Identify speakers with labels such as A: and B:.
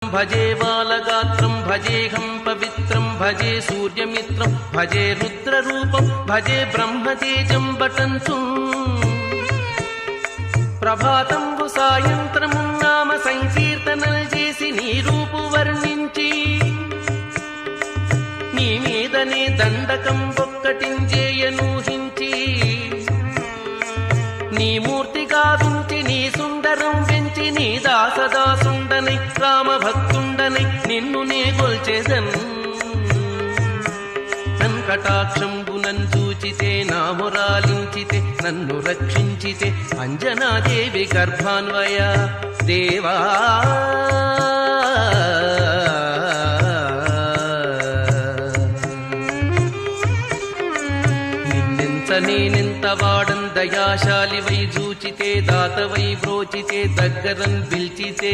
A: భజే బాలగాత్రం భజేహం పవిత్రం భజే సూర్యమిత్రం భజే రుద్రరూపం భజే బ్రహ్మతేజం బటంచు ప్రభాతంబు సాయంత్రము నామ సంకీర్తనలు చేసి నీ రూపు వర్ణించి నీ మీదనే దండకం ఒక్కటించేయనూహించి నీ మూర్తి గావించి నీ సుందరం పెంచి నీ దాసదాసుండనై రామభక్తుండనై నిన్ను నే గొల్చెదన్ కటాక్షంబునన్ చూచితే నా మురాలించితే నన్ను రక్షించితే అంజనాదేవి గర్భాన్వయ దేవా నిన్నెంత నేనెంత వాడం దయాశాలి వై చూచితే దాతవై బ్రోచితే దగ్గరన్ పిల్చితే